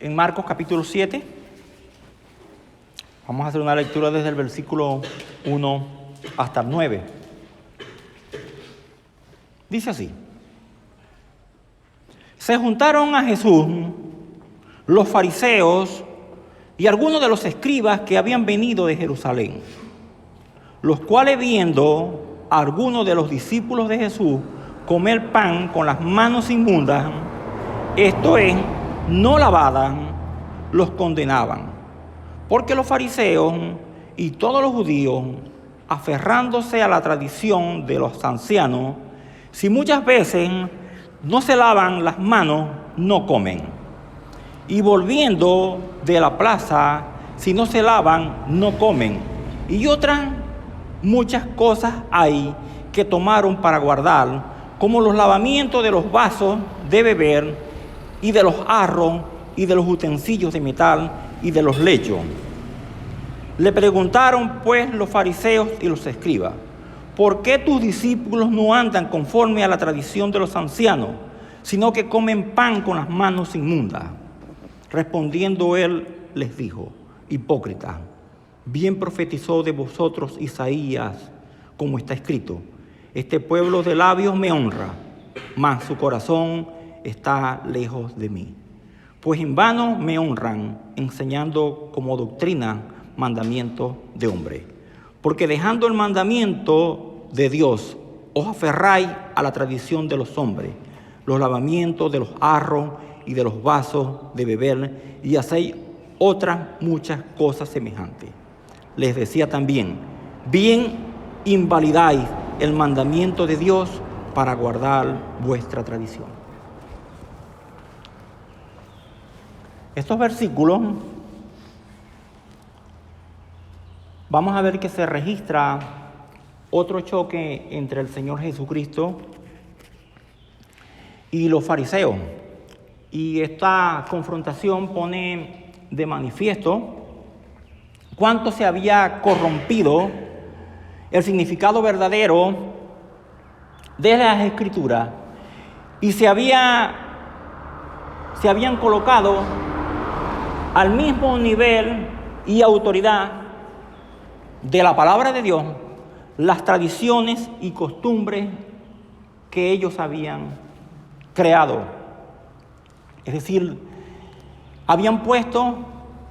en Marcos capítulo 7. Vamos a hacer una lectura desde el versículo 1 hasta el 9. Dice así: se juntaron a Jesús los fariseos y algunos de los escribas que habían venido de Jerusalén, los cuales, viendo a algunos de los discípulos de Jesús comer pan con las manos inmundas, esto es, no lavadas, los condenaban. Porque los fariseos y todos los judíos, aferrándose a la tradición de los ancianos, si muchas veces no se lavan las manos, no comen. Y volviendo de la plaza, si no se lavan, no comen. Y otras muchas cosas hay que tomaron para guardar, como los lavamientos de los vasos de beber, y de los jarros, y de los utensilios de metal, y de los lechos. Le preguntaron pues los fariseos y los escribas: ¿por qué tus discípulos no andan conforme a la tradición de los ancianos, sino que comen pan con las manos inmundas? Respondiendo él les dijo: hipócritas, bien profetizó de vosotros Isaías, como está escrito: este pueblo de labios me honra, mas su corazón está lejos de mí. Pues en vano me honran, enseñando como doctrina mandamientos de hombre. Porque dejando el mandamiento de Dios, os aferráis a la tradición de los hombres, los lavamientos de los jarros y de los vasos de beber, y hacéis otras muchas cosas semejantes. Les decía también: bien invalidáis el mandamiento de Dios para guardar vuestra tradición. Estos versículos, vamos a ver que se registra otro choque entre el Señor Jesucristo y los fariseos. Y esta confrontación pone de manifiesto cuánto se había corrompido el significado verdadero de las Escrituras y se habían colocado al mismo nivel y autoridad de la palabra de Dios las tradiciones y costumbres que ellos habían creado. Es decir, habían puesto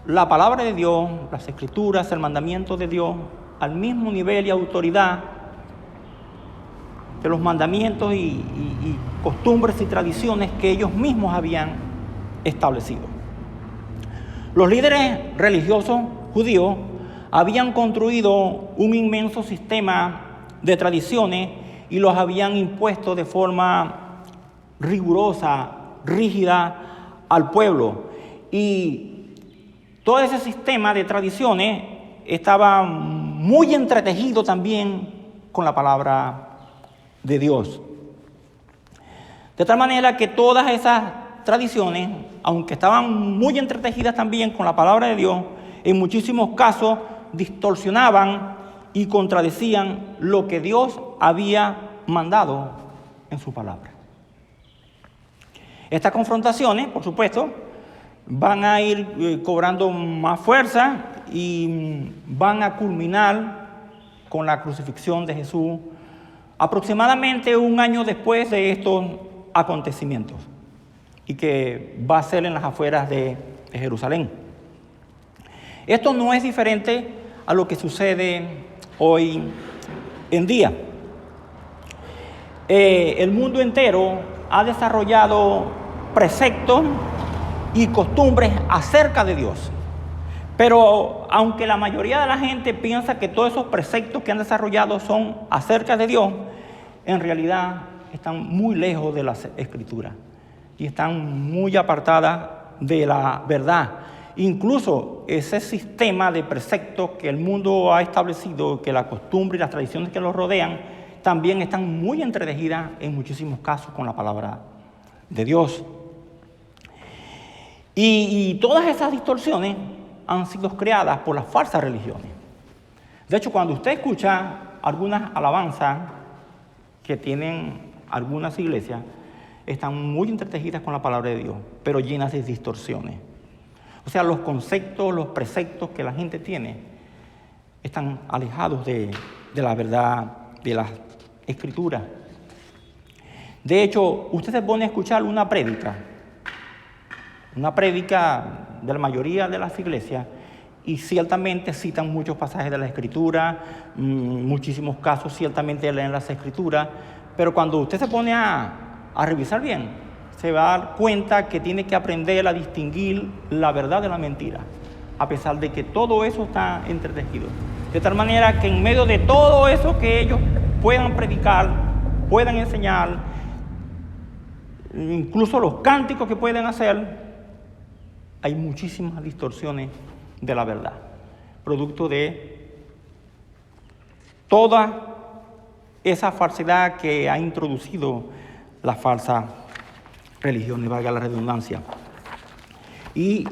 la palabra de Dios, las Escrituras, el mandamiento de Dios, al mismo nivel y autoridad de los mandamientos y costumbres y tradiciones que ellos mismos habían establecido. Los líderes religiosos judíos habían construido un inmenso sistema de tradiciones y los habían impuesto de forma rigurosa, rígida al pueblo. Y todo ese sistema de tradiciones estaba muy entretejido también con la palabra de Dios. De tal manera que todas esas tradiciones, aunque estaban muy entretejidas también con la palabra de Dios, en muchísimos casos distorsionaban y contradecían lo que Dios había mandado en su palabra. Estas confrontaciones, por supuesto, van a ir cobrando más fuerza y van a culminar con la crucifixión de Jesús aproximadamente un año después de estos acontecimientos, y que va a ser en las afueras de Jerusalén. Esto no es diferente a lo que sucede hoy en día. El mundo entero ha desarrollado preceptos y costumbres acerca de Dios. Pero aunque la mayoría de la gente piensa que todos esos preceptos que han desarrollado son acerca de Dios, en realidad están muy lejos de las Escrituras y están muy apartadas de la verdad. Incluso ese sistema de preceptos que el mundo ha establecido, que la costumbre y las tradiciones que los rodean, también están muy entretejidas en muchísimos casos con la palabra de Dios. Y todas esas distorsiones han sido creadas por las falsas religiones. De hecho, cuando usted escucha algunas alabanzas que tienen algunas iglesias, están muy entretejidas con la palabra de Dios, pero llenas de distorsiones. O sea, los conceptos, los preceptos que la gente tiene están alejados de la verdad de las Escrituras. De hecho, usted se pone a escuchar una prédica de la mayoría de las iglesias, y ciertamente citan muchos pasajes de la Escritura, muchísimos casos ciertamente leen las Escrituras, pero cuando usted se pone a revisar bien, se va a dar cuenta que tiene que aprender a distinguir la verdad de la mentira, a pesar de que todo eso está entretejido. De tal manera que en medio de todo eso que ellos puedan predicar, puedan enseñar, incluso los cánticos que pueden hacer, hay muchísimas distorsiones de la verdad, producto de toda esa falsedad que ha introducido la falsa religión, y valga la redundancia. Y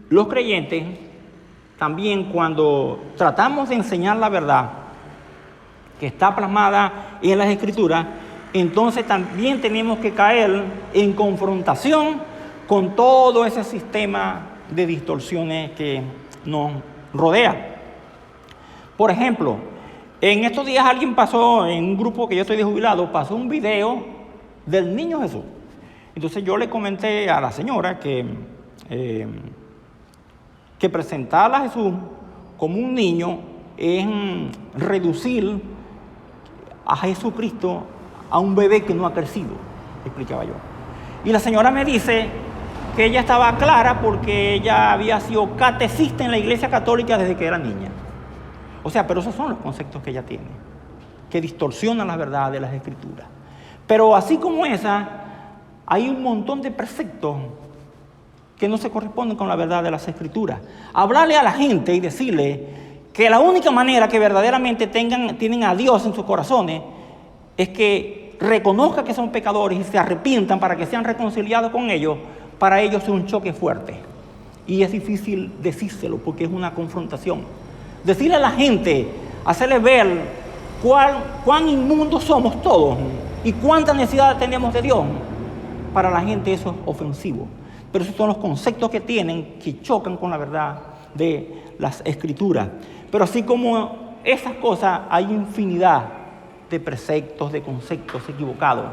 los creyentes también, cuando tratamos de enseñar la verdad que está plasmada en las Escrituras, entonces también tenemos que caer en confrontación con todo ese sistema de distorsiones que nos rodea. Por ejemplo, en estos días alguien pasó, en un grupo que yo estoy de jubilado, pasó un video del niño Jesús. Entonces yo le comenté a la señora que presentar a Jesús como un niño es reducir a Jesucristo a un bebé que no ha crecido, explicaba yo. Y la señora me dice que ella estaba clara porque ella había sido catecista en la Iglesia Católica desde que era niña. O sea, pero esos son los conceptos que ella tiene, que distorsionan la verdad de las Escrituras. Pero así como esa, hay un montón de preceptos que no se corresponden con la verdad de las Escrituras. Hablarle a la gente y decirle que la única manera que verdaderamente tienen a Dios en sus corazones es que reconozcan que son pecadores y se arrepientan para que sean reconciliados con ellos. Para ellos es un choque fuerte y es difícil decírselo porque es una confrontación. Decirle a la gente, hacerle ver cuán inmundos somos todos y cuánta necesidad tenemos de Dios, para la gente eso es ofensivo. Pero esos son los conceptos que tienen, que chocan con la verdad de las Escrituras. Pero así como esas cosas, hay infinidad de preceptos, de conceptos equivocados,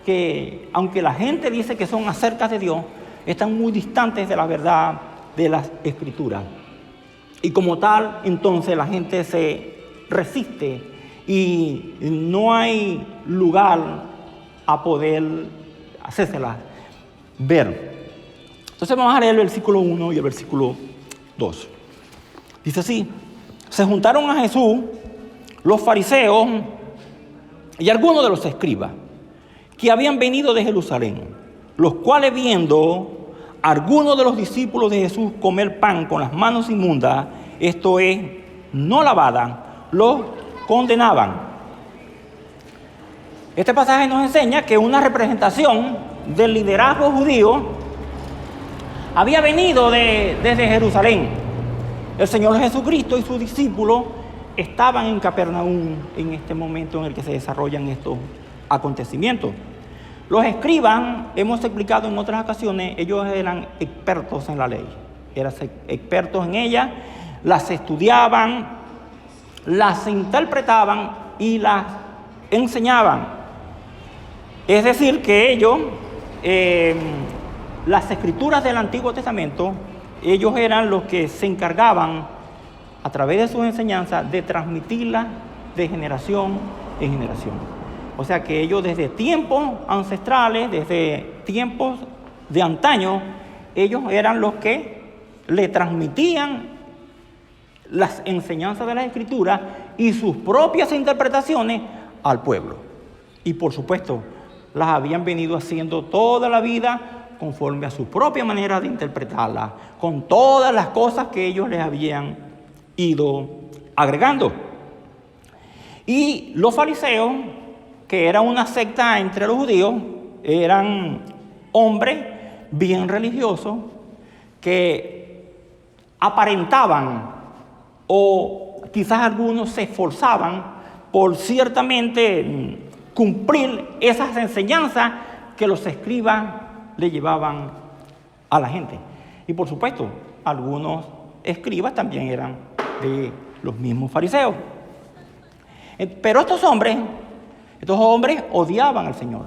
que aunque la gente dice que son acerca de Dios, están muy distantes de la verdad de las Escrituras. Y como tal, entonces la gente se resiste y no hay lugar a poder hacérselas ver. Entonces vamos a leer el versículo 1 y el versículo 2. Dice así: se juntaron a Jesús los fariseos y algunos de los escribas que habían venido de Jerusalén, los cuales, viendo a algunos de los discípulos de Jesús comer pan con las manos inmundas, esto es, no lavadas, los condenaban. Este pasaje nos enseña que una representación del liderazgo judío había venido desde Jerusalén. El Señor Jesucristo y sus discípulos estaban en Capernaum en este momento en el que se desarrollan estos acontecimientos. Los escribas, hemos explicado en otras ocasiones, ellos eran expertos en la ley, eran expertos en ella, las estudiaban, las interpretaban y las enseñaban. Es decir, que ellos, las Escrituras del Antiguo Testamento, ellos eran los que se encargaban, a través de sus enseñanzas, de transmitirlas de generación en generación. O sea que ellos desde tiempos ancestrales, desde tiempos de antaño, ellos eran los que le transmitían las enseñanzas de las Escrituras y sus propias interpretaciones al pueblo. Y por supuesto, las habían venido haciendo toda la vida conforme a su propia manera de interpretarlas, con todas las cosas que ellos les habían ido agregando. Y los fariseos, que era una secta entre los judíos, eran hombres bien religiosos que aparentaban, o quizás algunos se esforzaban por ciertamente cumplir esas enseñanzas que los escribas le llevaban a la gente. Y por supuesto, algunos escribas también eran de los mismos fariseos. Pero estos hombres odiaban al Señor,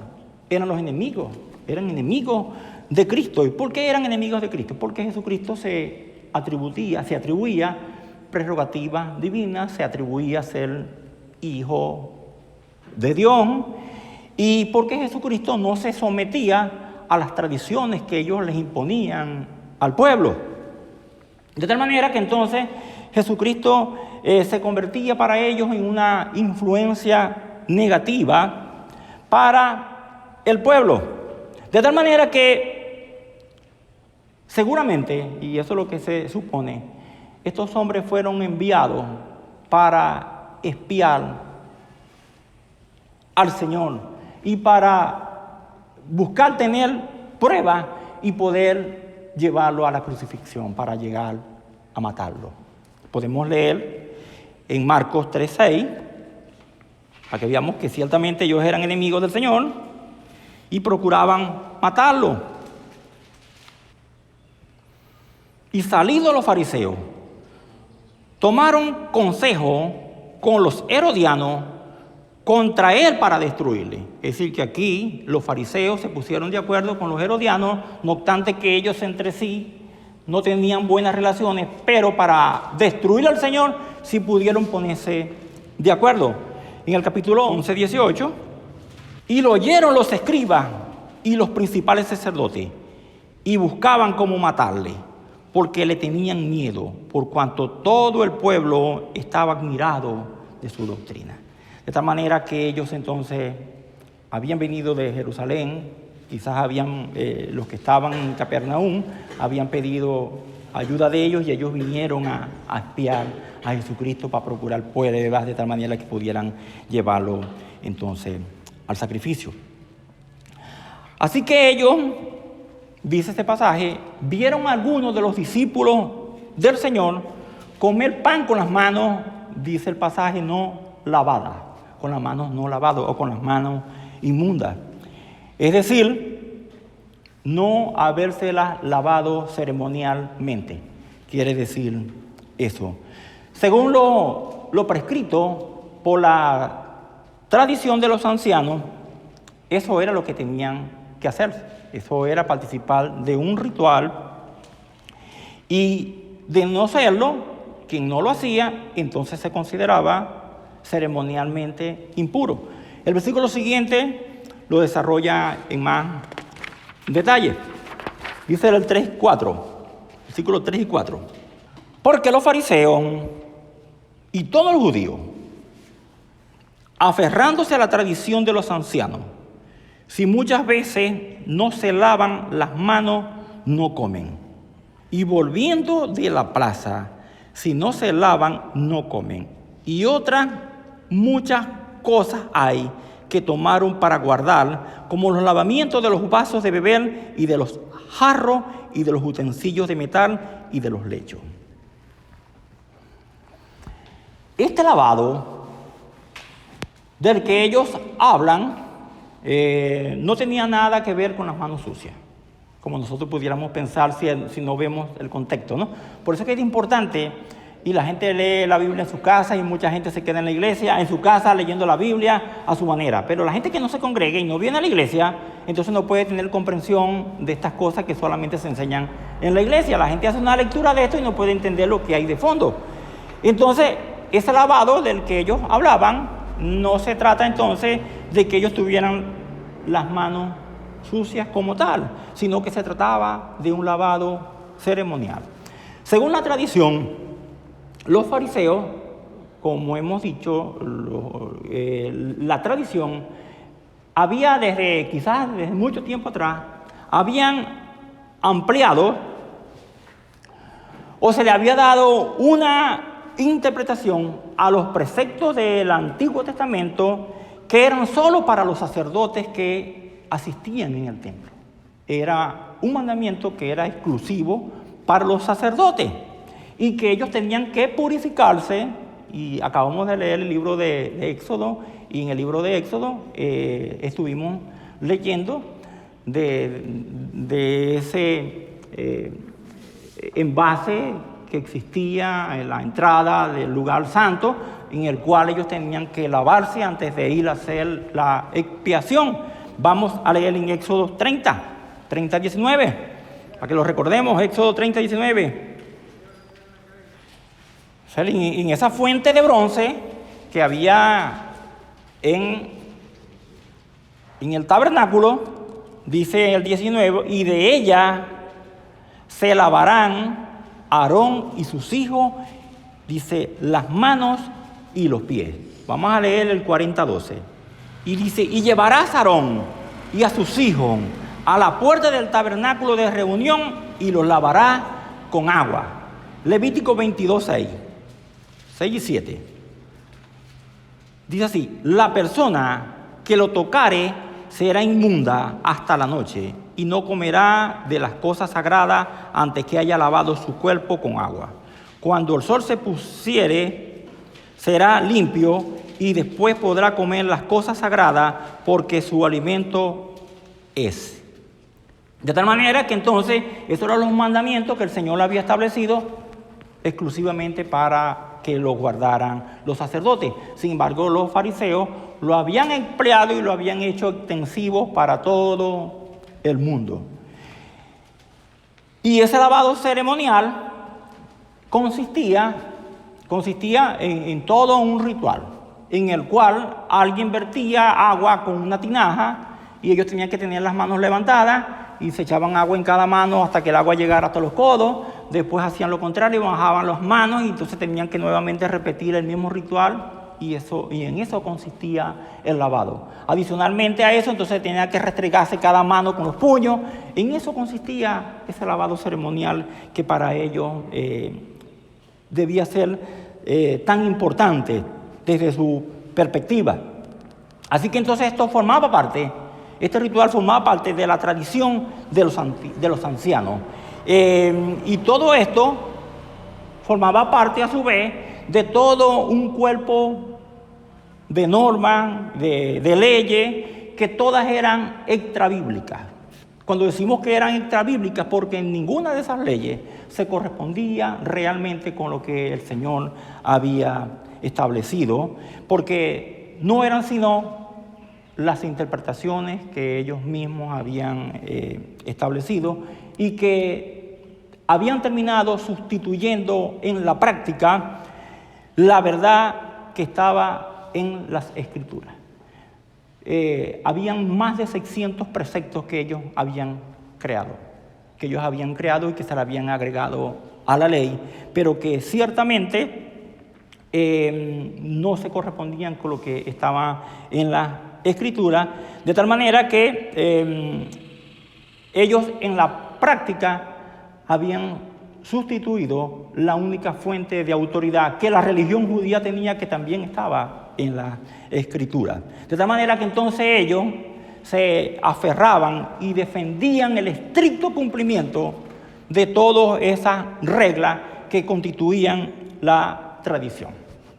eran los enemigos, eran enemigos de Cristo. ¿Y por qué eran enemigos de Cristo? Porque Jesucristo se atribuía prerrogativas divinas, se atribuía ser hijo de Dios, y porque Jesucristo no se sometía a las tradiciones que ellos les imponían al pueblo. De tal manera que entonces Jesucristo se convertía para ellos en una influencia negativa para el pueblo. De tal manera que seguramente, y eso es lo que se supone, estos hombres fueron enviados para espiar al Señor y para buscar tener pruebas y poder llevarlo a la crucifixión, para llegar a matarlo. Podemos leer en Marcos 3:6, para que veamos que ciertamente ellos eran enemigos del Señor y procuraban matarlo. Y salidos los fariseos, tomaron consejo con los herodianos contra él para destruirle. Es decir, que aquí los fariseos se pusieron de acuerdo con los herodianos, no obstante que ellos entre sí no tenían buenas relaciones, pero para destruir al Señor sí pudieron ponerse de acuerdo. En el capítulo 11, 18, y lo oyeron los escribas y los principales sacerdotes, y buscaban cómo matarle, porque le tenían miedo, por cuanto todo el pueblo estaba admirado de su doctrina. De tal manera que ellos entonces habían venido de Jerusalén, quizás los que estaban en Capernaum habían pedido ayuda de ellos y ellos vinieron a espiar a Jesucristo para procurar pruebas de tal manera que pudieran llevarlo entonces al sacrificio. Así que ellos, dice este pasaje, vieron a algunos de los discípulos del Señor comer pan con las manos, dice el pasaje, no lavadas, con las manos no lavadas o con las manos inmundas. Es decir, no habérselas lavado ceremonialmente. Quiere decir eso. Según lo prescrito por la tradición de los ancianos, eso era lo que tenían que hacer. Eso era participar de un ritual, y de no serlo, quien no lo hacía, entonces se consideraba ceremonialmente impuro. El versículo siguiente lo desarrolla en más detalle. Dice el 3:4, versículos 3 y 4. Porque los fariseos y todos los judíos, aferrándose a la tradición de los ancianos, si muchas veces no se lavan las manos, no comen. Y volviendo de la plaza, si no se lavan, no comen. Y otras muchas cosas hay que tomaron para guardar, como los lavamientos de los vasos de beber y de los jarros y de los utensilios de metal y de los lechos. Este lavado del que ellos hablan no tenía nada que ver con las manos sucias, como nosotros pudiéramos pensar si no vemos el contexto, ¿no? Por eso es que es importante, y la gente lee la Biblia en su casa y mucha gente se queda en la iglesia, en su casa leyendo la Biblia a su manera. Pero la gente que no se congrega y no viene a la iglesia, entonces no puede tener comprensión de estas cosas que solamente se enseñan en la iglesia. La gente hace una lectura de esto y no puede entender lo que hay de fondo. Entonces, ese lavado del que ellos hablaban, no se trata entonces de que ellos tuvieran las manos sucias como tal, sino que se trataba de un lavado ceremonial. Según la tradición, los fariseos, como hemos dicho, la tradición había quizás desde mucho tiempo atrás, habían ampliado o se le había dado una interpretación a los preceptos del Antiguo Testamento que eran solo para los sacerdotes que asistían en el templo. Era un mandamiento que era exclusivo para los sacerdotes y que ellos tenían que purificarse. Y acabamos de leer el libro de Éxodo, y en el libro de Éxodo estuvimos leyendo de envase que existía en la entrada del lugar santo, en el cual ellos tenían que lavarse antes de ir a hacer la expiación. Vamos a leer en Éxodo 30, 19, para que lo recordemos, Éxodo 30, 19. En esa fuente de bronce que había en el tabernáculo, dice el 19, y de ella se lavarán Aarón y sus hijos, dice, las manos y los pies. Vamos a leer el 40:12. Y dice, y llevarás a Aarón y a sus hijos a la puerta del tabernáculo de reunión y los lavarás con agua. Levítico 22:6, 6 y 7. Dice así, la persona que lo tocare será inmunda hasta la noche y no comerá de las cosas sagradas antes que haya lavado su cuerpo con agua. Cuando el sol se pusiere, será limpio y después podrá comer las cosas sagradas porque su alimento es. De tal manera que entonces, esos eran los mandamientos que el Señor había establecido exclusivamente para que los guardaran los sacerdotes. Sin embargo, los fariseos lo habían empleado y lo habían hecho extensivo para todo el mundo. Y ese lavado ceremonial consistía en todo un ritual, en el cual alguien vertía agua con una tinaja y ellos tenían que tener las manos levantadas y se echaban agua en cada mano hasta que el agua llegara hasta los codos. Después hacían lo contrario, bajaban las manos y entonces tenían que nuevamente repetir el mismo ritual y en eso consistía el lavado. Adicionalmente a eso, entonces tenía que restregarse cada mano con los puños. En eso consistía ese lavado ceremonial que para ellos debía ser tan importante desde su perspectiva. Así que entonces este ritual formaba parte de la tradición de los ancianos. Y todo esto formaba parte a su vez de todo un cuerpo de normas, de leyes, que todas eran extrabíblicas. Cuando decimos que eran extrabíblicas, porque ninguna de esas leyes se correspondía realmente con lo que el Señor había establecido, porque no eran sino las interpretaciones que ellos mismos habían establecido y que habían terminado sustituyendo en la práctica la verdad que estaba en las Escrituras. Habían más de 600 preceptos que ellos habían creado y que se le habían agregado a la ley, pero que ciertamente no se correspondían con lo que estaba en la Escritura, de tal manera que ellos en la práctica habían sustituido la única fuente de autoridad que la religión judía tenía, que también estaba en la Escritura. De tal manera que entonces ellos se aferraban y defendían el estricto cumplimiento de todas esas reglas que constituían la tradición.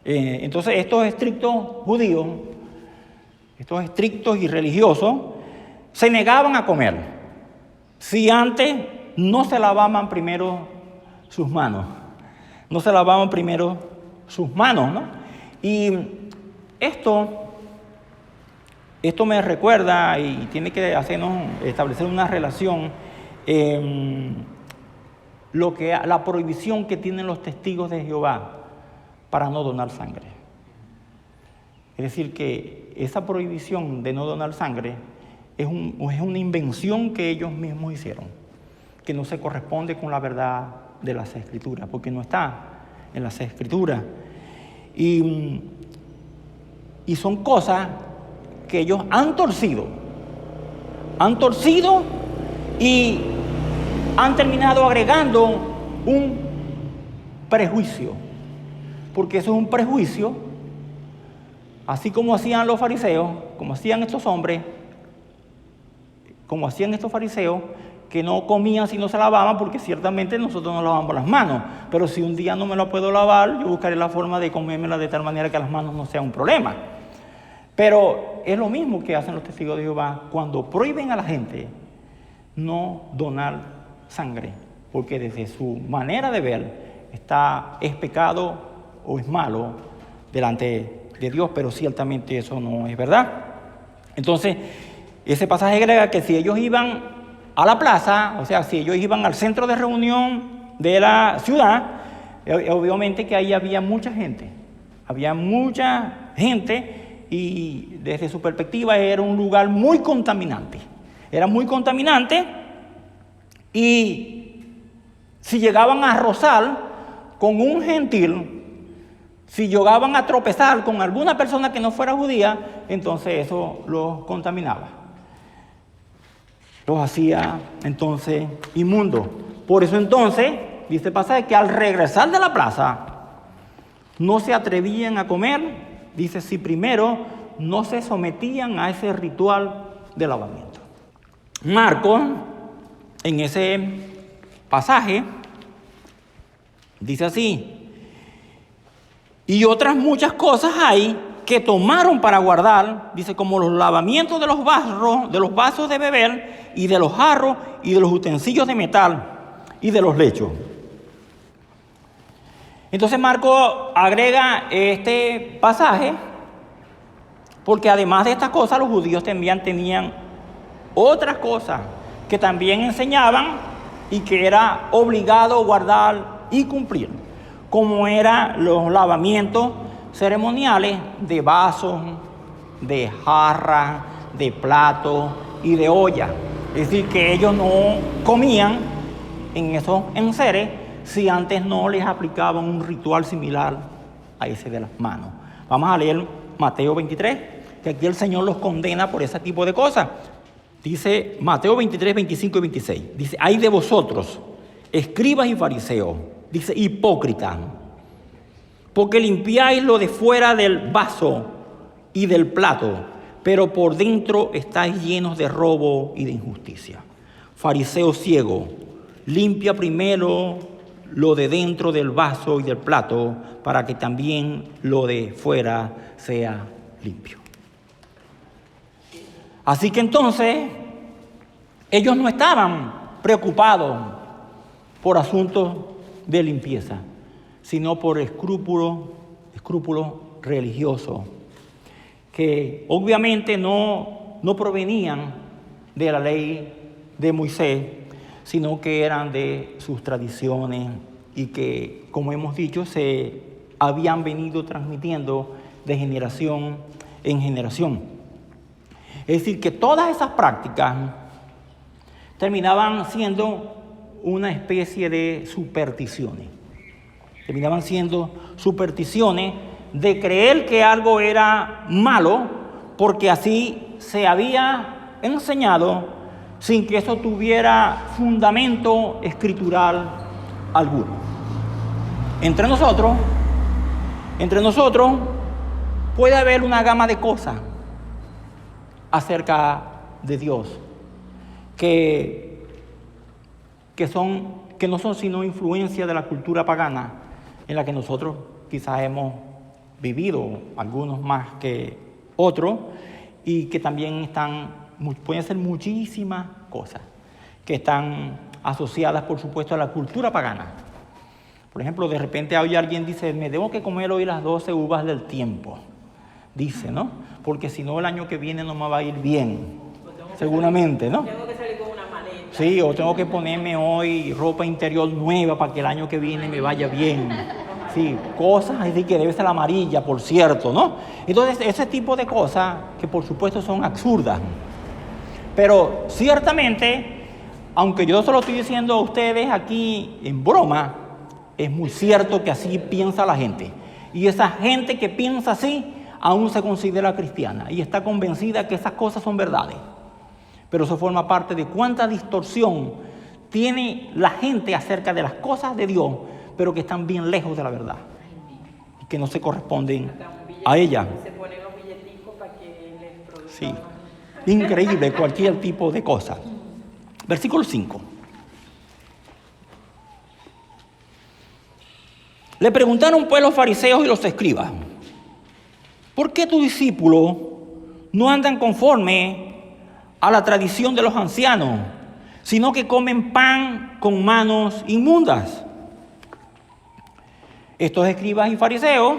Entonces estos estrictos judíos, estos estrictos y religiosos, se negaban a comer si antes no se lavaban primero sus manos. ¿No? Y esto me recuerda y tiene que establecer una relación la prohibición que tienen los testigos de Jehová para no donar sangre. Es decir, que esa prohibición de no donar sangre es una invención que ellos mismos hicieron, que no se corresponde con la verdad de las Escrituras, porque no está en las Escrituras. Y son cosas que ellos han torcido y han terminado agregando un prejuicio, porque eso es un prejuicio, así como hacían los fariseos, como hacían estos hombres, como hacían estos fariseos, que no comían si no se lavaban, porque ciertamente nosotros no lavamos las manos, pero si un día no me la puedo lavar, yo buscaré la forma de comérmela de tal manera que las manos no sean un problema. Pero es lo mismo que hacen los testigos de Jehová cuando prohíben a la gente no donar sangre. porque desde su manera de ver es pecado o es malo delante de Dios, pero ciertamente eso no es verdad. Entonces, ese pasaje agrega que si ellos iban a la plaza, o sea, si ellos iban al centro de reunión de la ciudad, obviamente que ahí había mucha gente y desde su perspectiva era un lugar muy contaminante. Era muy contaminante y si llegaban a rozar con un gentil, si llegaban a tropezar con alguna persona que no fuera judía, entonces eso los contaminaba. Los hacía entonces inmundos. Por eso entonces, dice el pasaje que al regresar de la plaza, no se atrevían a comer, dice, si primero no se sometían a ese ritual de lavamiento. Marcos, en ese pasaje, dice así: y otras muchas cosas hay que tomaron para guardar, dice, como los lavamientos de los vasos de beber, y de los jarros, y de los utensilios de metal, y de los lechos. Entonces Marcos agrega este pasaje porque además de estas cosas los judíos también tenían otras cosas que también enseñaban y que era obligado guardar y cumplir, como eran los lavamientos ceremoniales de vasos, de jarras, de platos y de ollas. Es decir, que ellos no comían en esos enseres si antes no les aplicaban un ritual similar a ese de las manos. Vamos a leer Mateo 23, que aquí el Señor los condena por ese tipo de cosas. Dice Mateo 23, 25 y 26. Dice, ay de vosotros, escribas y fariseos, dice, hipócritas, porque limpiáis lo de fuera del vaso y del plato, pero por dentro estáis llenos de robo y de injusticia. Fariseo ciego, limpia primero lo de dentro del vaso y del plato, para que también lo de fuera sea limpio. Así que entonces, ellos no estaban preocupados por asuntos de limpieza, sino por escrúpulos religiosos, que obviamente no provenían de la ley de Moisés, sino que eran de sus tradiciones y que, como hemos dicho, se habían venido transmitiendo de generación en generación. Es decir, que todas esas prácticas terminaban siendo una especie de supersticiones. Terminaban siendo supersticiones de creer que algo era malo porque así se había enseñado sin que eso tuviera fundamento escritural alguno. Entre nosotros puede haber una gama de cosas acerca de Dios que no son sino influencia de la cultura pagana en la que nosotros quizás hemos vivido, algunos más que otros, y que también pueden ser muchísimas cosas que están asociadas, por supuesto, a la cultura pagana. Por ejemplo, de repente hoy alguien dice, me tengo que comer hoy las 12 uvas del tiempo, dice, ¿no? Porque si no el año que viene no me va a ir bien, seguramente, ¿no? Tengo que salir con una maleta. Sí, o tengo que ponerme hoy ropa interior nueva para que el año que viene me vaya bien. Sí, cosas así que debe ser amarilla, por cierto, ¿no? Entonces, ese tipo de cosas que por supuesto son absurdas. Pero ciertamente, aunque yo se lo estoy diciendo a ustedes aquí en broma, es muy cierto que así piensa la gente. Y esa gente que piensa así, aún se considera cristiana y está convencida que esas cosas son verdades. Pero eso forma parte de cuánta distorsión tiene la gente acerca de las cosas de Dios, pero que están bien lejos de la verdad y que no se corresponden a ella. Se ponen los billeticos para que les produzcan. Sí, increíble cualquier tipo de cosa. Versículo 5. Le preguntaron pues los fariseos y los escribas, ¿por qué tus discípulos no andan conforme a la tradición de los ancianos, sino que comen pan con manos inmundas. Estos escribas y fariseos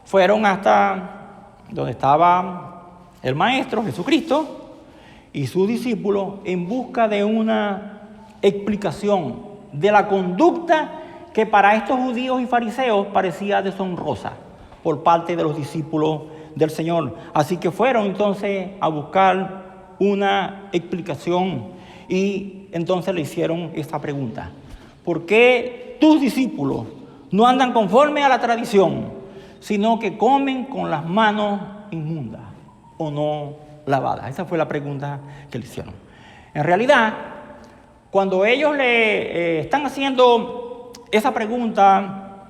fueron hasta donde estaba el Maestro Jesucristo y sus discípulos en busca de una explicación de la conducta que para estos judíos y fariseos parecía deshonrosa por parte de los discípulos del Señor. Así que fueron entonces a buscar una explicación y entonces le hicieron esta pregunta: ¿por qué tus discípulos no andan conforme a la tradición, sino que comen con las manos inmundas o no lavadas? Esa fue la pregunta que le hicieron. En realidad, cuando ellos le están haciendo esa pregunta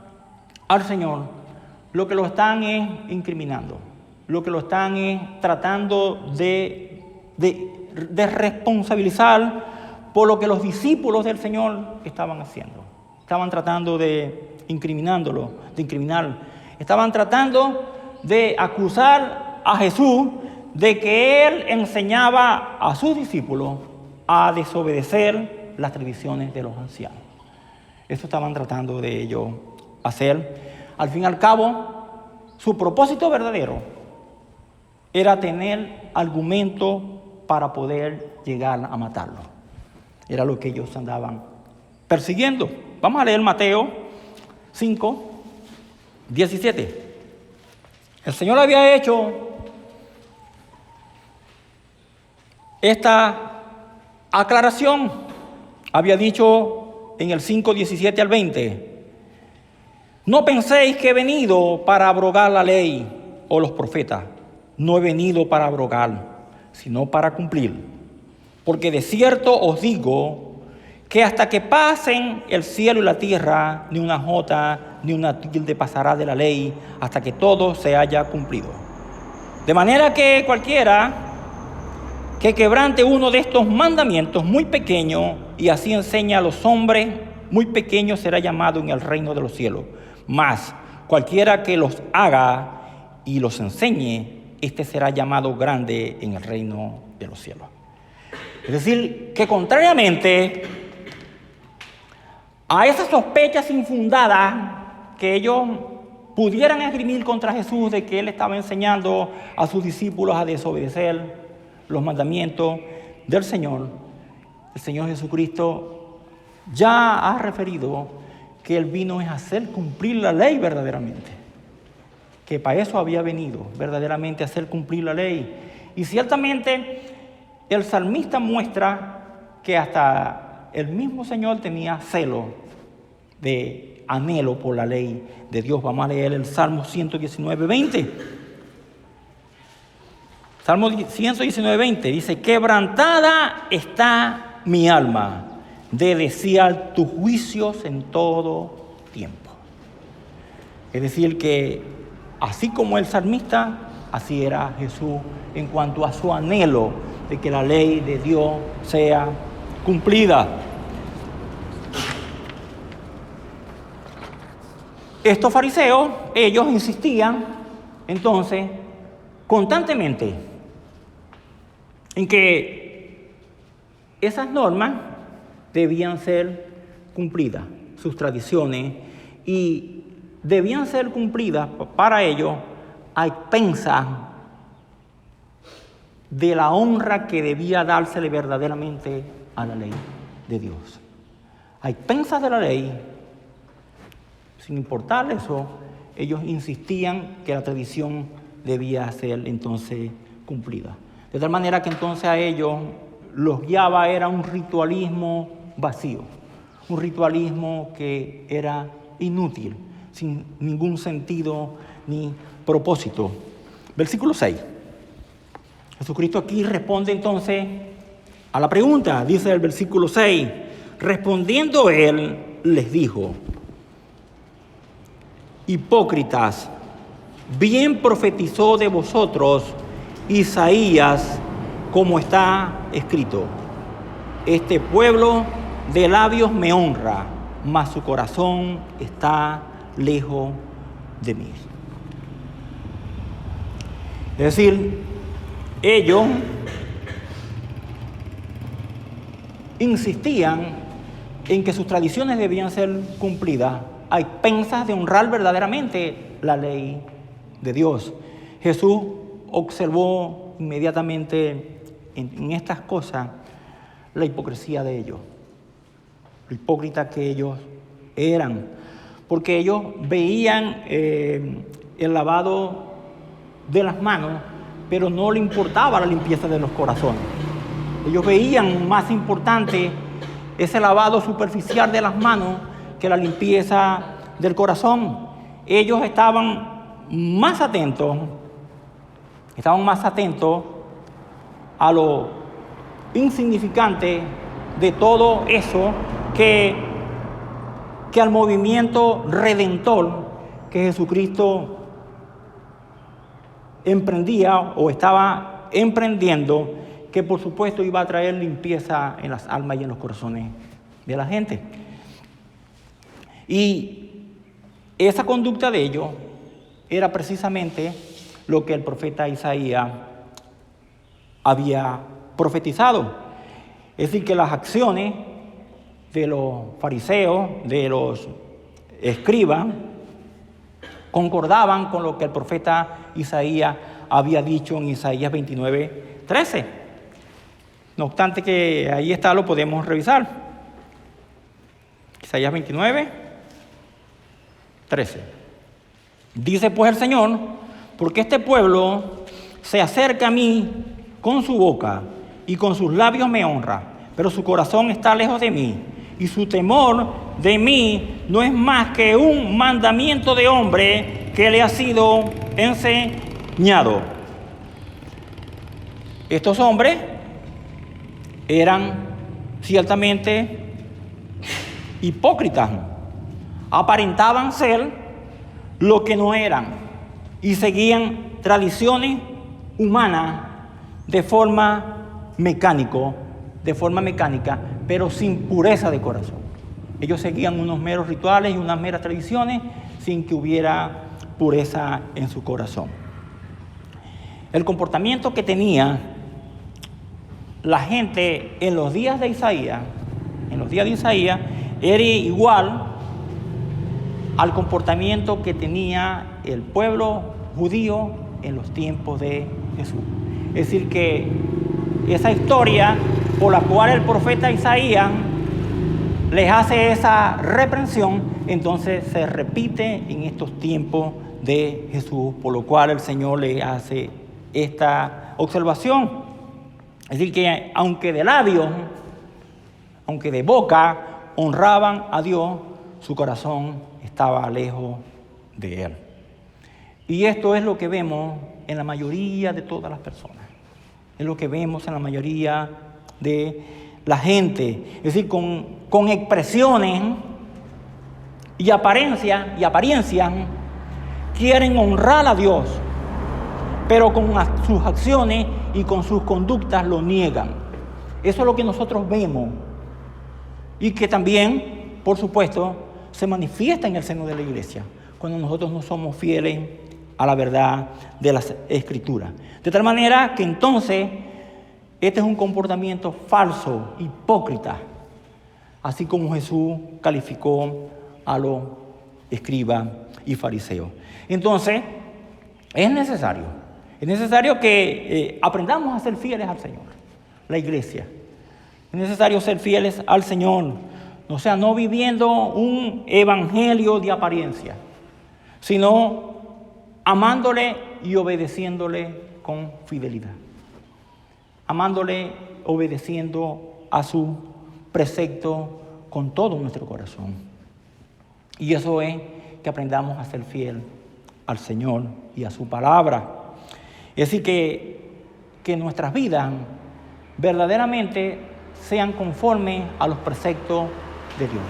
al Señor, lo que lo están es incriminando, lo que lo están es tratando de responsabilizar por lo que los discípulos del Señor estaban haciendo. Estaban tratando de incriminar, estaban tratando de acusar a Jesús de que Él enseñaba a sus discípulos a desobedecer las tradiciones de los ancianos. Eso estaban tratando de ellos hacer. Al fin y al cabo, su propósito verdadero era tener argumento para poder llegar a matarlo. Era lo que ellos andaban persiguiendo. Vamos a leer Mateo 5, 17. El Señor había hecho esta aclaración. Había dicho en el 5, 17 al 20: no penséis que he venido para abrogar la ley o los profetas. No he venido para abrogar, sino para cumplir. Porque de cierto os digo que hasta que pasen el cielo y la tierra, ni una jota ni una tilde pasará de la ley, hasta que todo se haya cumplido. De manera que cualquiera que quebrante uno de estos mandamientos muy pequeño y así enseña a los hombres, muy pequeño será llamado en el reino de los cielos. Mas cualquiera que los haga y los enseñe, este será llamado grande en el reino de los cielos. Es decir, que contrariamente a esas sospechas infundadas que ellos pudieran esgrimir contra Jesús de que Él estaba enseñando a sus discípulos a desobedecer los mandamientos del Señor, el Señor Jesucristo ya ha referido que Él vino a hacer cumplir la ley verdaderamente, que para eso había venido, verdaderamente a hacer cumplir la ley. Y ciertamente el salmista muestra que hasta el mismo Señor tenía celo de anhelo por la ley de Dios. Vamos a leer el Salmo 119, 20. Salmo 119, 20 dice: quebrantada está mi alma de desear tus juicios en todo tiempo. Es decir, que así como el salmista, así era Jesús en cuanto a su anhelo de que la ley de Dios sea cumplida. Estos fariseos, ellos insistían entonces constantemente en que esas normas debían ser cumplidas, sus tradiciones, y debían ser cumplidas para ellos a expensas de la honra que debía dársele verdaderamente a la ley de Dios. A expensas de la ley, sin importar eso, ellos insistían que la tradición debía ser entonces cumplida. De tal manera que entonces a ellos los guiaba era un ritualismo vacío, un ritualismo que era inútil, sin ningún sentido ni propósito. Versículo 6. Jesucristo aquí responde entonces a la pregunta. Dice el versículo 6: respondiendo Él, les dijo: hipócritas, bien profetizó de vosotros Isaías, como está escrito: este pueblo de labios me honra, mas su corazón está lejos de mí. Es decir, ellos insistían en que sus tradiciones debían ser cumplidas a expensas de honrar verdaderamente la ley de Dios. Jesús observó inmediatamente en estas cosas la hipocresía de ellos, lo hipócritas que ellos eran, porque ellos veían el lavado de las manos, pero no le importaba la limpieza de los corazones. Ellos veían más importante ese lavado superficial de las manos que la limpieza del corazón. Ellos estaban más atentos a lo insignificante de todo eso que al movimiento redentor que Jesucristo emprendía o estaba emprendiendo, que por supuesto iba a traer limpieza en las almas y en los corazones de la gente. Y esa conducta de ellos era precisamente lo que el profeta Isaías había profetizado. Es decir, que las acciones de los fariseos, de los escribas, concordaban con lo que el profeta Isaías había dicho en Isaías 29:13. No obstante que ahí está, lo podemos revisar. Isaías 29:13. Dice pues el Señor: porque este pueblo se acerca a mí con su boca y con sus labios me honra, pero su corazón está lejos de mí, y su temor de mí no es más que un mandamiento de hombre que le ha sido enseñado. Estos hombres eran ciertamente hipócritas, aparentaban ser lo que no eran y seguían tradiciones humanas de forma mecánica, pero sin pureza de corazón. Ellos seguían unos meros rituales y unas meras tradiciones sin que hubiera pureza en su corazón. El comportamiento que tenía la gente en los días de Isaías, era igual al comportamiento que tenía el pueblo judío en los tiempos de Jesús. Es decir, que esa historia por la cual el profeta Isaías les hace esa reprensión, entonces se repite en estos tiempos de Jesús, por lo cual el Señor le hace esta observación. Es decir, que aunque de labios, aunque de boca honraban a Dios, su corazón estaba lejos de Él. Y esto es lo que vemos en la mayoría de todas las personas. Es lo que vemos en la mayoría de la gente. Es decir, con expresiones y apariencias quieren honrar a Dios, pero con sus acciones y con sus conductas lo niegan. Eso es lo que nosotros vemos y que también, por supuesto, se manifiesta en el seno de la iglesia cuando nosotros no somos fieles a la verdad de las Escrituras. De tal manera que entonces este es un comportamiento falso, hipócrita, así como Jesús calificó a los escribas y fariseos. Entonces, es necesario que aprendamos a ser fieles al Señor, la iglesia. Es necesario ser fieles al Señor, o sea, no viviendo un evangelio de apariencia, sino amándole y obedeciéndole con fidelidad. Amándole, obedeciendo a su precepto con todo nuestro corazón. Y eso es que aprendamos a ser fiel al Señor y a su palabra. Es decir, que nuestras vidas verdaderamente sean conformes a los preceptos de Dios.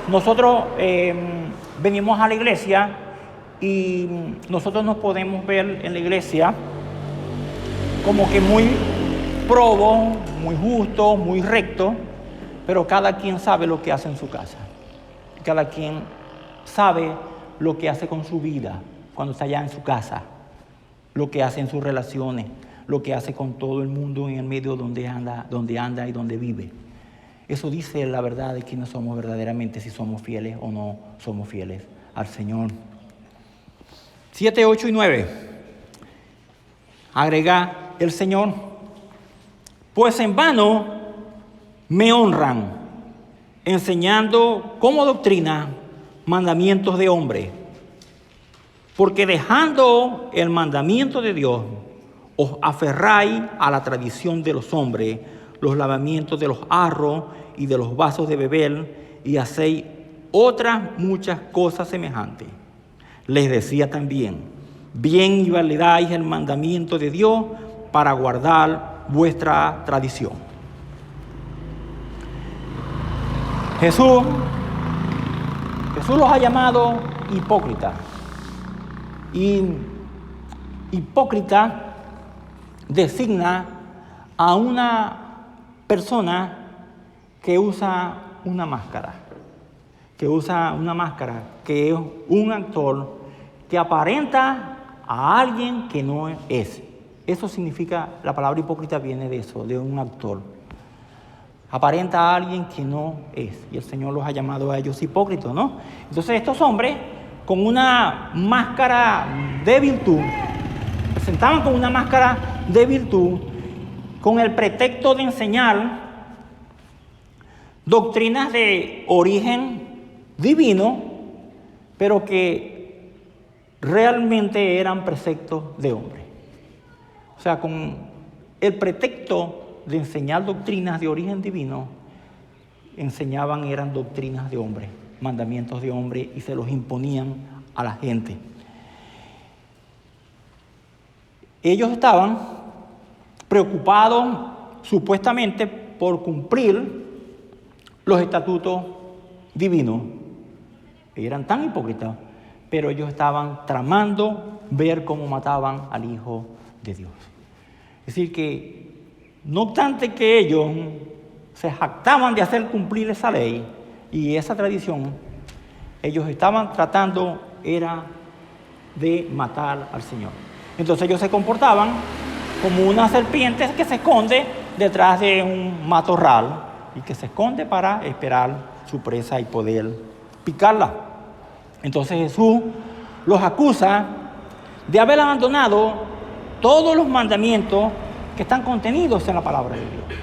Nosotros venimos a la iglesia y nosotros nos podemos ver en la iglesia como que muy probos, muy justos, muy rectos, pero cada quien sabe lo que hace en su casa. Cada quien sabe lo que hace con su vida cuando está allá en su casa, lo que hace en sus relaciones, lo que hace con todo el mundo en el medio donde anda y donde vive. Eso dice la verdad de quiénes somos verdaderamente, si somos fieles o no somos fieles al Señor. 7, 8 y 9. Agrega el Señor: pues en vano me honran, enseñando como doctrina mandamientos de hombre. Porque dejando el mandamiento de Dios, os aferráis a la tradición de los hombres, los lavamientos de los jarros y de los vasos de beber, y hacéis otras muchas cosas semejantes. Les decía también: bien invalidáis el mandamiento de Dios para guardar vuestra tradición. Jesús los ha llamado hipócritas. Y hipócrita designa a una persona que usa una máscara, que es un actor que aparenta a alguien que no es. Eso significa, la palabra hipócrita viene de eso, de un actor. Aparenta a alguien que no es. Y el Señor los ha llamado a ellos hipócritas, ¿no? Entonces estos hombres, con una máscara de virtud, presentaban con una máscara de virtud, con el pretexto de enseñar doctrinas de origen divino, pero que realmente eran preceptos de hombre. O sea, con el pretexto de enseñar doctrinas de origen divino, eran doctrinas de hombre, mandamientos de hombre, y se los imponían a la gente. Ellos estaban preocupados supuestamente por cumplir los estatutos divinos. Eran tan hipócritas, pero ellos estaban tramando ver cómo mataban al Hijo de Dios. Es decir, que no obstante que ellos se jactaban de hacer cumplir esa ley y esa tradición, ellos estaban tratando era de matar al Señor. Entonces ellos se comportaban como una serpiente que se esconde detrás de un matorral y que se esconde para esperar su presa y poder picarla. Entonces Jesús los acusa de haber abandonado todos los mandamientos que están contenidos en la palabra de Dios,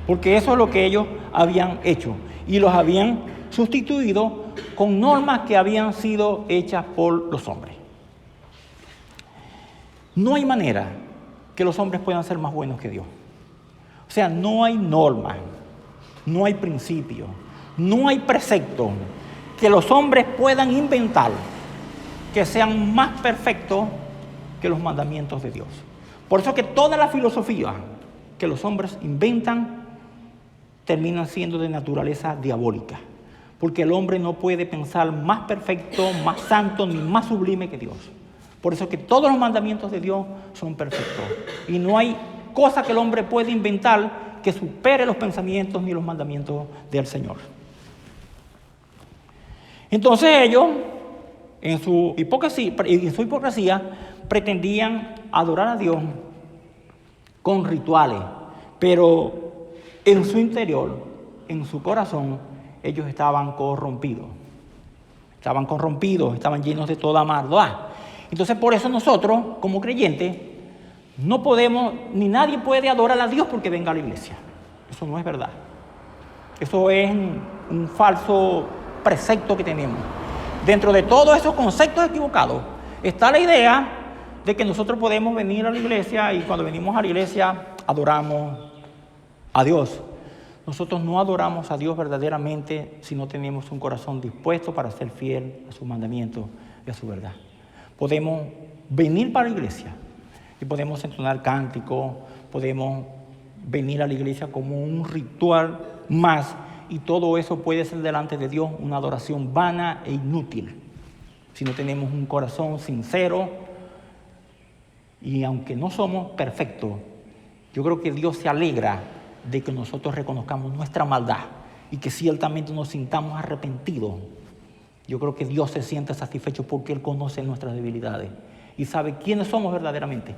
porque eso es lo que ellos habían hecho y los habían sustituido con normas que habían sido hechas por los hombres. No hay manera que los hombres puedan ser más buenos que Dios. O sea, no hay normas, no hay principios, no hay preceptos que los hombres puedan inventar que sean más perfectos que los mandamientos de Dios. Por eso que toda la filosofía que los hombres inventan terminan siendo de naturaleza diabólica, porque el hombre no puede pensar más perfecto, más santo, ni más sublime que Dios. Por eso que todos los mandamientos de Dios son perfectos, y no hay cosa que el hombre pueda inventar que supere los pensamientos ni los mandamientos del Señor. Entonces ellos, en su hipocresía, pretendían adorar a Dios con rituales, pero en su interior, en su corazón, ellos estaban corrompidos, estaban llenos de toda maldad. Entonces por eso nosotros, como creyentes, no podemos, ni nadie puede adorar a Dios porque venga a la iglesia. Eso no es verdad. Eso es un falso precepto que tenemos. Dentro de todos esos conceptos equivocados está la idea de que nosotros podemos venir a la iglesia y cuando venimos a la iglesia adoramos a Dios. Nosotros no adoramos a Dios verdaderamente si no tenemos un corazón dispuesto para ser fiel a sus mandamientos y a su verdad. Podemos venir para la iglesia y podemos entonar cánticos, podemos venir a la iglesia como un ritual más, y todo eso puede ser delante de Dios una adoración vana e inútil si no tenemos un corazón sincero. Y aunque no somos perfectos, yo creo que Dios se alegra de que nosotros reconozcamos nuestra maldad y que ciertamente nos sintamos arrepentidos. Yo creo que Dios se siente satisfecho porque Él conoce nuestras debilidades y sabe quiénes somos verdaderamente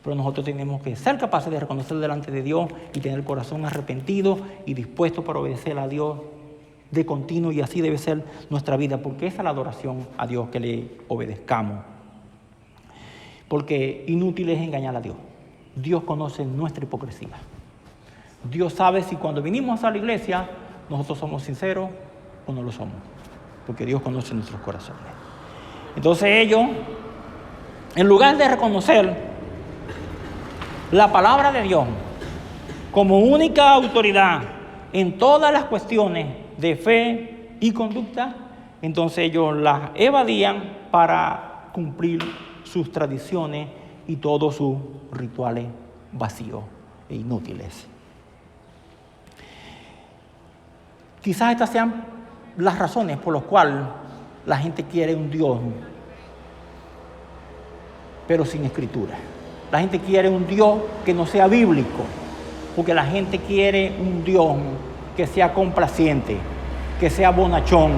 Pero nosotros tenemos que ser capaces de reconocer delante de Dios y tener el corazón arrepentido y dispuesto para obedecer a Dios de continuo, y así debe ser nuestra vida, porque esa es la adoración a Dios, que le obedezcamos. Porque inútil es engañar a Dios. Dios conoce nuestra hipocresía. Dios sabe si cuando vinimos a la iglesia nosotros somos sinceros o no lo somos, porque Dios conoce nuestros corazones. Entonces ellos, en lugar de reconocer la palabra de Dios como única autoridad en todas las cuestiones de fe y conducta, entonces ellos las evadían para cumplir sus tradiciones y todos sus rituales vacíos e inútiles. Quizás estas sean las razones por las cuales la gente quiere un Dios, pero sin escritura. La gente quiere un Dios que no sea bíblico, porque la gente quiere un Dios que sea complaciente, que sea bonachón,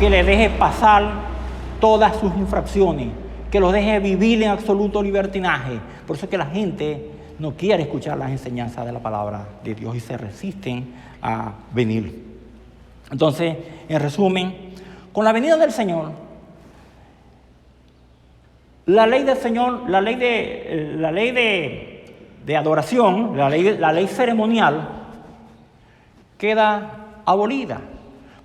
que le deje pasar todas sus infracciones, que los deje vivir en absoluto libertinaje. Por eso es que la gente no quiere escuchar las enseñanzas de la palabra de Dios y se resisten a venir. Entonces, en resumen, con la venida del Señor, la ley del Señor, la ley de adoración, la ley ceremonial, queda abolida.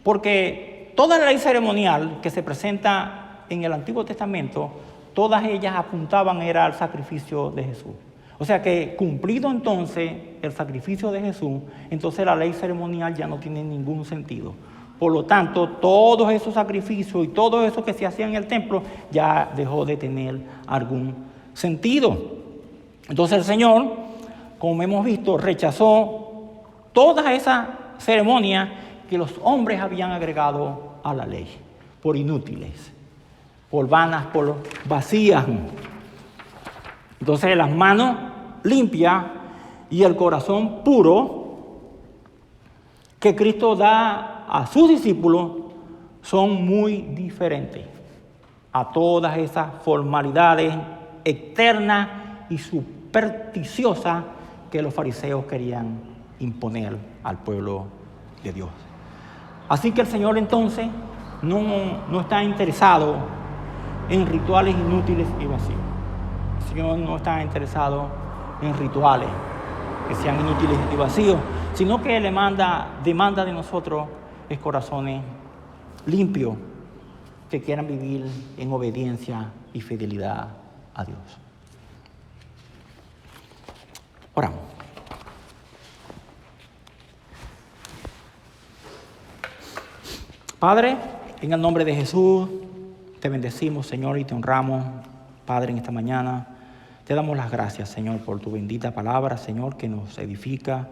Porque toda la ley ceremonial que se presenta en el Antiguo Testamento, todas ellas apuntaban era al sacrificio de Jesús. O sea que cumplido entonces el sacrificio de Jesús, entonces la ley ceremonial ya no tiene ningún sentido. Por lo tanto, todos esos sacrificios y todo eso que se hacía en el templo ya dejó de tener algún sentido. Entonces el Señor, como hemos visto, rechazó todas esas ceremonias que los hombres habían agregado a la ley, por inútiles, por vanas, por vacías. Entonces las manos limpias y el corazón puro que Cristo da a sus discípulos son muy diferentes a todas esas formalidades externas y supersticiosas que los fariseos querían imponer al pueblo de Dios. Así que el Señor entonces no está interesado en rituales inútiles y vacíos. El Señor no está interesado en rituales que sean inútiles y vacíos, sino que demanda de nosotros es corazones limpios que quieran vivir en obediencia y fidelidad a Dios. Oramos. Padre, en el nombre de Jesús, te bendecimos, Señor, y te honramos, Padre, en esta mañana. Te damos las gracias, Señor, por tu bendita palabra, Señor, que nos edifica,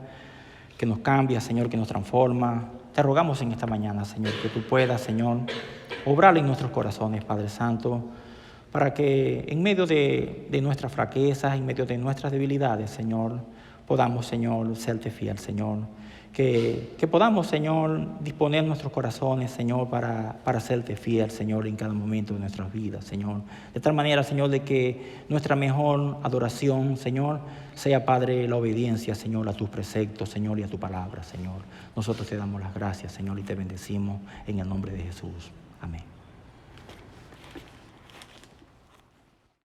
que nos cambia, Señor, que nos transforma. Te rogamos en esta mañana, Señor, que tú puedas, Señor, obrar en nuestros corazones, Padre Santo, para que en medio de nuestras fraquezas, en medio de nuestras debilidades, Señor, podamos, Señor, serte fiel, Señor. Que podamos, Señor, disponer nuestros corazones, Señor, para serte fiel, Señor, en cada momento de nuestras vidas, Señor. De tal manera, Señor, de que nuestra mejor adoración, Señor, sea, Padre, la obediencia, Señor, a tus preceptos, Señor, y a tu palabra, Señor. Nosotros te damos las gracias, Señor, y te bendecimos en el nombre de Jesús. Amén.